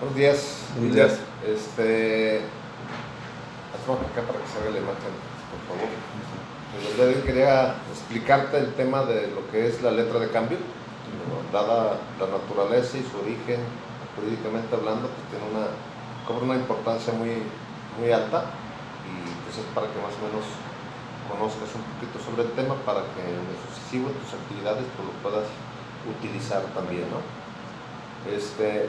Buenos días. Buenos días. Hazlo acá para que se haga la imagen, por favor. El día de hoy quería explicarte el tema de lo que es la letra de cambio. Dada la naturaleza y su origen, jurídicamente hablando, pues cobra una importancia muy alta, y pues es para que más o menos conozcas un poquito sobre el tema, para que en lo sucesivo en tus actividades pues lo puedas utilizar también, ¿no?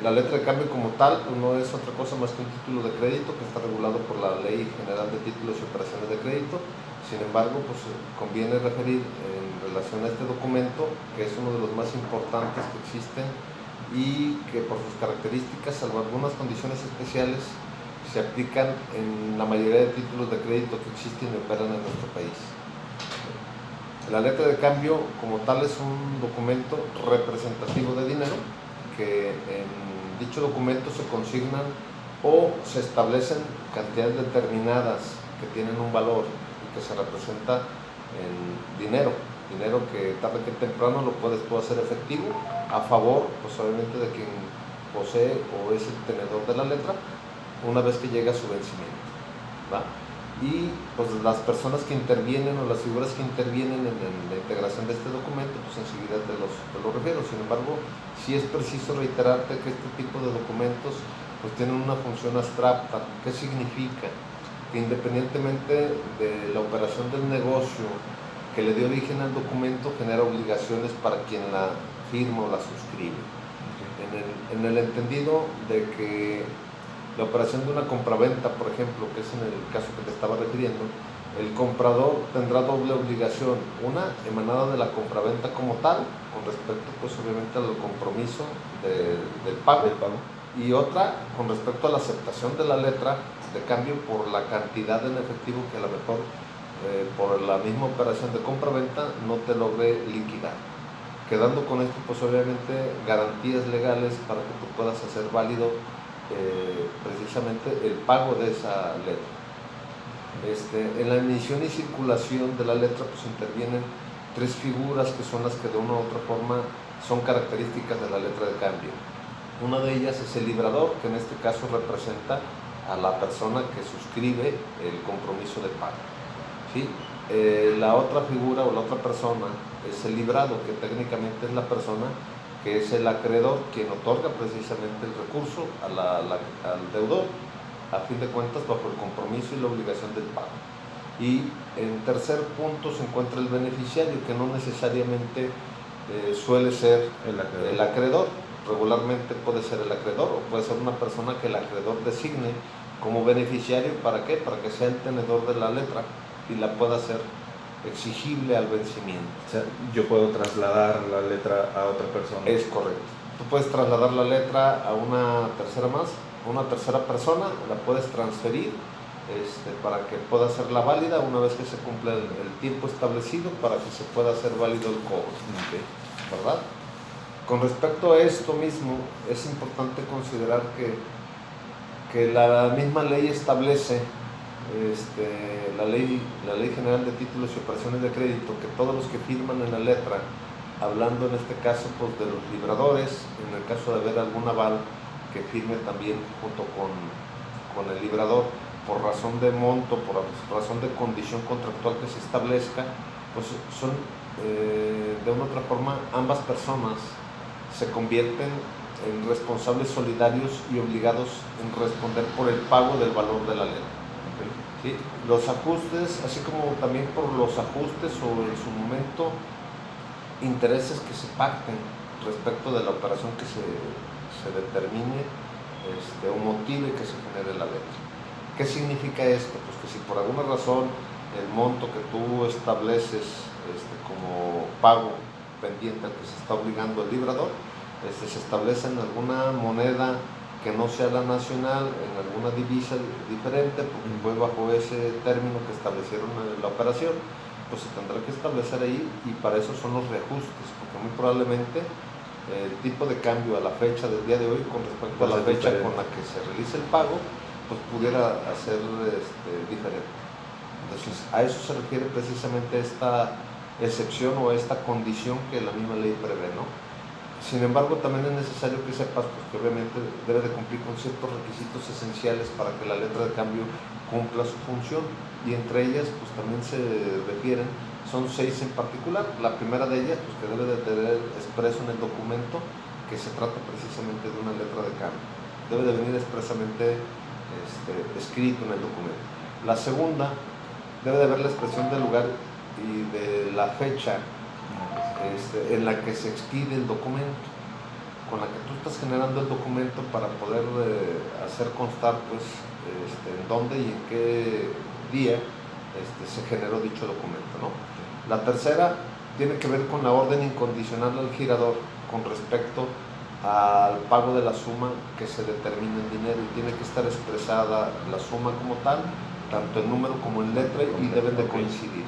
La letra de cambio como tal no es otra cosa más que un título de crédito que está regulado por la Ley General de Títulos y Operaciones de Crédito. Sin embargo, pues conviene referir en relación a este documento que es uno de los más importantes que existen y que por sus características, salvo algunas condiciones especiales, se aplican en la mayoría de títulos de crédito que existen y operan en nuestro país. La letra de cambio como tal es un documento representativo de dinero, que en dicho documento se consignan o se establecen cantidades determinadas que tienen un valor y que se representa en dinero que tarde que temprano lo puedes tú hacer efectivo a favor, pues obviamente, de quien posee o es el tenedor de la letra una vez que llega a su vencimiento, ¿va? Y pues las personas que intervienen o las figuras que intervienen en la integración de este documento, pues enseguida te los refiero. Sin embargo, sí es preciso reiterarte que este tipo de documentos pues tienen una función abstracta. ¿Qué significa? Que independientemente de la operación del negocio que le dio origen al documento, genera obligaciones para quien la firma o la suscribe. En el entendido de que la operación de una compraventa, por ejemplo, que es en el caso que te estaba refiriendo, el comprador tendrá doble obligación: una emanada de la compraventa como tal, con respecto pues obviamente al compromiso del pago, y otra con respecto a la aceptación de la letra de cambio por la cantidad en efectivo que a lo mejor por la misma operación de compraventa no te logre liquidar, quedando con esto pues obviamente garantías legales para que tú puedas hacer válido precisamente el pago de esa letra. En la emisión y circulación de la letra pues intervienen tres figuras que son las que de una u otra forma son características de la letra de cambio. Una de ellas es el librador, que en este caso representa a la persona que suscribe el compromiso de pago, ¿sí? La otra figura o la otra persona es el librado, que técnicamente es la persona que es el acreedor, quien otorga precisamente el recurso al deudor, a fin de cuentas bajo el compromiso y la obligación del pago. Y en tercer punto se encuentra el beneficiario, que no necesariamente suele ser el acreedor. Regularmente puede ser el acreedor o puede ser una persona que el acreedor designe como beneficiario. ¿Para qué? Para que sea el tenedor de la letra y la pueda hacer exigible al vencimiento. O sea, yo puedo trasladar la letra a otra persona. Es correcto. Tú puedes trasladar la letra a una tercera persona, la puedes transferir para que pueda hacerla válida una vez que se cumpla el tiempo establecido para que se pueda hacer válido el cobro, ¿verdad? Con respecto a esto mismo, es importante considerar que la misma ley establece, la ley General de Títulos y Operaciones de Crédito, que todos los que firman en la letra, hablando en este caso pues de los libradores, en el caso de haber algún aval, que firme también junto con el librador, por razón de monto, por razón de condición contractual que se establezca, pues son de una u otra forma, ambas personas se convierten en responsables solidarios y obligados en responder por el pago del valor de la letra. ¿Sí? Los ajustes, así como también por los ajustes o en su momento intereses que se pacten respecto de la operación que se determine o motive que se genere la letra. ¿Qué significa esto? Pues que si por alguna razón el monto que tú estableces como pago pendiente al que se está obligando el librador, se establece en alguna moneda que no sea la nacional, en alguna divisa diferente, porque fue bajo ese término que establecieron en la operación, pues se tendrá que establecer ahí, y para eso son los reajustes, porque muy probablemente el tipo de cambio a la fecha del día de hoy con respecto a la fecha con la que se realiza el pago, pues pudiera ser diferente. Entonces, a eso se refiere precisamente esta excepción o esta condición que la misma ley prevé, ¿no? Sin embargo, también es necesario que sepas pues, que obviamente debe de cumplir con ciertos requisitos esenciales para que la letra de cambio cumpla su función, y entre ellas pues también se refieren, son 6 en particular. La primera de ellas, pues que debe de tener expreso en el documento que se trata precisamente de una letra de cambio, debe de venir expresamente escrito en el documento. La segunda, debe de haber la expresión del lugar y de la fecha en la que se expide el documento, con la que tú estás generando el documento para poder hacer constar pues en dónde y en qué día se generó dicho documento, ¿no? La tercera tiene que ver con la orden incondicional al girador con respecto al pago de la suma que se determina en dinero, y tiene que estar expresada la suma como tal, tanto en número como en letra, y deben de coincidir.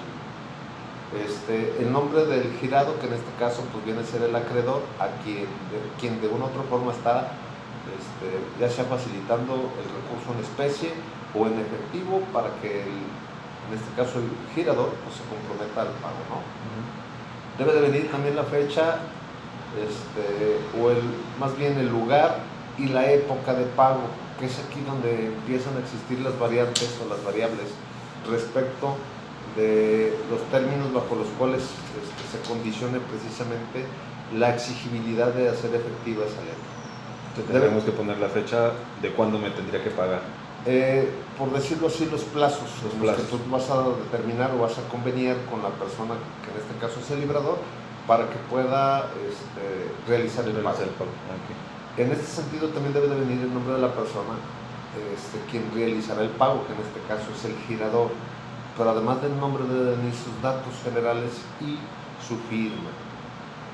El nombre del girado, que en este caso pues viene a ser el acreedor, a quien de una u otra forma está ya sea facilitando el recurso en especie o en efectivo, para que en este caso el girador pues, se comprometa al pago, ¿no? Debe de venir también la fecha más bien el lugar y la época de pago, que es aquí donde empiezan a existir las variantes o las variables respecto de los términos bajo los cuales se condicione precisamente la exigibilidad de hacer efectiva esa letra. Tendremos que poner la fecha de cuándo me tendría que pagar. Por decirlo así, los plazos que tú vas a determinar o vas a convenir con la persona que en este caso es el librador, para que pueda realizar el pago. Okay. En este sentido también debe de venir el nombre de la persona quien realizará el pago, que en este caso es el girador, pero además del nombre debe venir sus datos generales y su firma,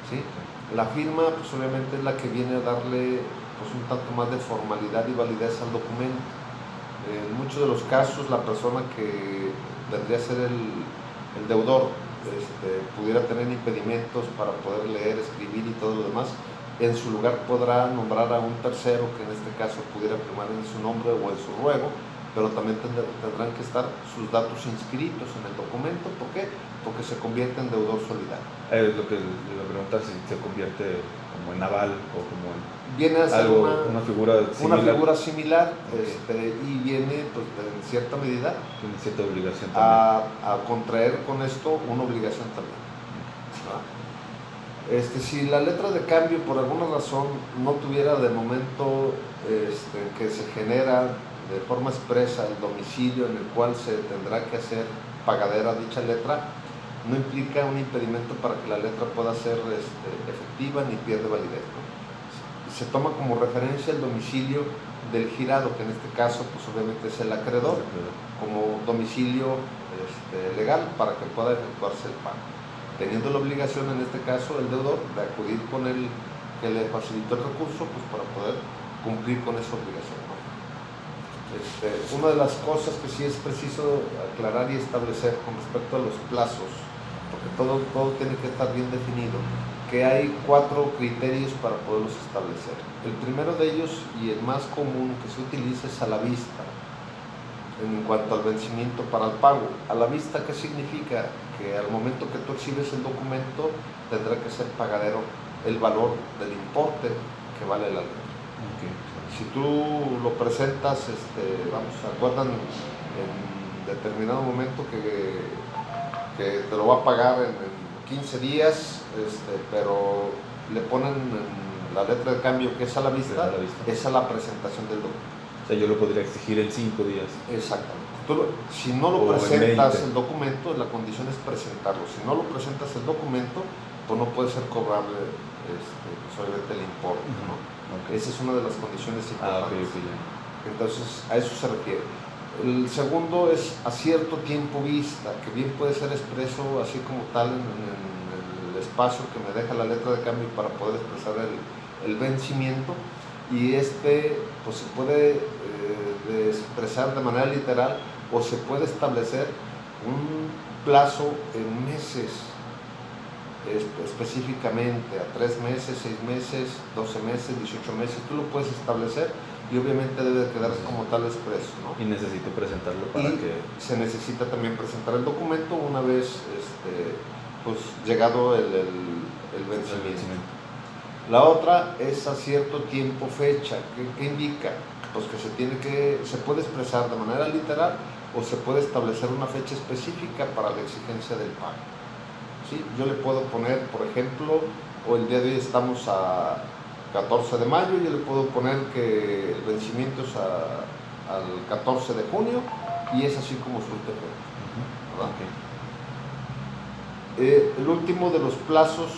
¿sí? La firma pues obviamente es la que viene a darle pues un tanto más de formalidad y validez al documento. En muchos de los casos la persona que vendría a ser el deudor pudiera tener impedimentos para poder leer, escribir y todo lo demás. En su lugar podrá nombrar a un tercero que en este caso pudiera firmar en su nombre o en su ruego, pero también tendrán que estar sus datos inscritos en el documento. ¿Por qué? Porque se convierte en deudor solidario. Es lo que le iba a preguntar, si se convierte como en aval o como en viene a ser una figura similar, okay. Y viene pues, en cierta medida tiene cierta obligación también a contraer con esto una obligación también. Si la letra de cambio por alguna razón no tuviera de momento que se genera de forma expresa el domicilio en el cual se tendrá que hacer pagadera dicha letra, no implica un impedimento para que la letra pueda ser efectiva ni pierde validez, ¿no? Se toma como referencia el domicilio del girado, que en este caso pues obviamente es el acreedor, como domicilio legal para que pueda efectuarse el pago, teniendo la obligación en este caso el deudor de acudir con el que le facilitó el recurso pues para poder cumplir con esa obligación, ¿no? Una de las cosas que sí es preciso aclarar y establecer con respecto a los plazos, porque todo tiene que estar bien definido, que hay 4 criterios para poderlos establecer. El primero de ellos y el más común que se utiliza es a la vista, en cuanto al vencimiento para el pago. A la vista, ¿qué significa? Que al momento que tú exhibes el documento tendrá que ser pagadero el valor del importe que vale la letra. Okay. Si tú lo presentas, acuerdan en determinado momento que te lo va a pagar en 15 días, pero le ponen en la letra de cambio que es a la vista, esa es la presentación del documento. O sea, yo lo podría exigir en 5 días. Exactamente. Si no lo presentas el documento, la condición es presentarlo. Si no lo presentas el documento, pues no puede ser cobrable solamente el importe, ¿no? Okay. Esa es una de las condiciones importantes. Okay. Entonces, a eso se refiere. El segundo es a cierto tiempo vista, que bien puede ser expreso así como tal en el espacio que me deja la letra de cambio para poder expresar el vencimiento, y pues se puede expresar de manera literal o se puede establecer un plazo en meses, específicamente a 3 meses, 6 meses, 12 meses, 18 meses, tú lo puedes establecer. Y obviamente debe quedar como tal expreso, ¿no? Y necesito presentarlo para que... Se necesita también presentar el documento una vez pues, llegado el vencimiento. La otra es a cierto tiempo fecha. ¿Qué indica? Pues que se puede expresar de manera literal o se puede establecer una fecha específica para la exigencia del pago. ¿Sí? Yo le puedo poner, por ejemplo, o el día de hoy estamos a 14 de mayo, yo le puedo poner que el vencimiento es al 14 de junio y es así como surte efecto. El último de los plazos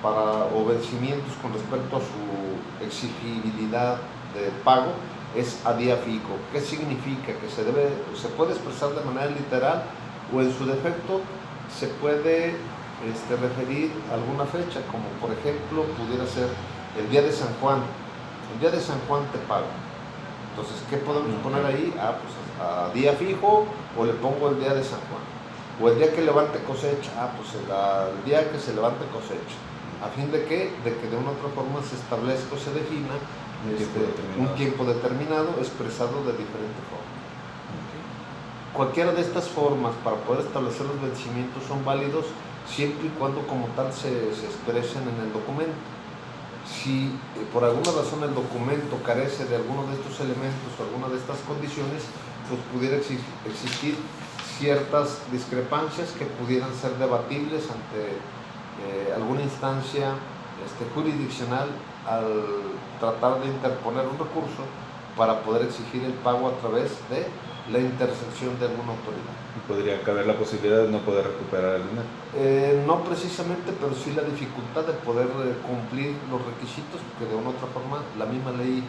o vencimientos con respecto a su exigibilidad de pago es a día fijo. ¿Qué significa? Que se puede expresar de manera literal o en su defecto se puede referir a alguna fecha, como por ejemplo pudiera ser el día de San Juan. El día de San Juan te pago. Entonces, ¿qué podemos poner ahí? Pues a día fijo, o le pongo el día de San Juan. O el día que levante cosecha, pues el día que se levante cosecha. ¿A fin de qué? De que de una u otra forma se establezca o se defina un tiempo determinado expresado de diferente forma. Cualquiera de estas formas para poder establecer los vencimientos son válidos siempre y cuando como tal se expresen en el documento. Si por alguna razón el documento carece de alguno de estos elementos o alguna de estas condiciones, pues pudiera existir ciertas discrepancias que pudieran ser debatibles ante alguna instancia jurisdiccional al tratar de interponer un recurso para poder exigir el pago a través de la intersección de alguna autoridad. ¿Y podría caber la posibilidad de no poder recuperar el dinero? No precisamente, pero sí la dificultad de poder cumplir los requisitos que de una u otra forma la misma ley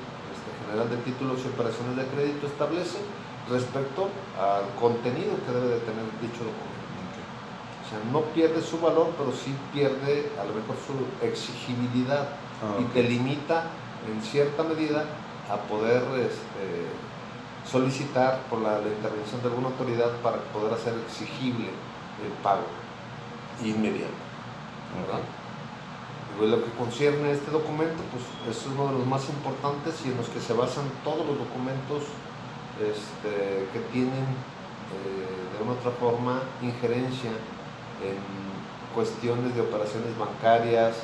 general de títulos y operaciones de crédito establece respecto al contenido que debe de tener dicho documento. O sea, no pierde su valor, pero sí pierde a lo mejor su exigibilidad y te limita en cierta medida a poder solicitar por la intervención de alguna autoridad para poder hacer exigible el pago inmediato, ¿verdad? Y lo que concierne a este documento, pues es uno de los más importantes y en los que se basan todos los documentos que tienen de una u otra forma injerencia en cuestiones de operaciones bancarias,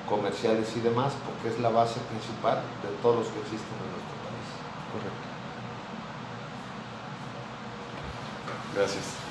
comerciales y demás, porque es la base principal de todos los que existen en nuestro país. Correcto. Gracias.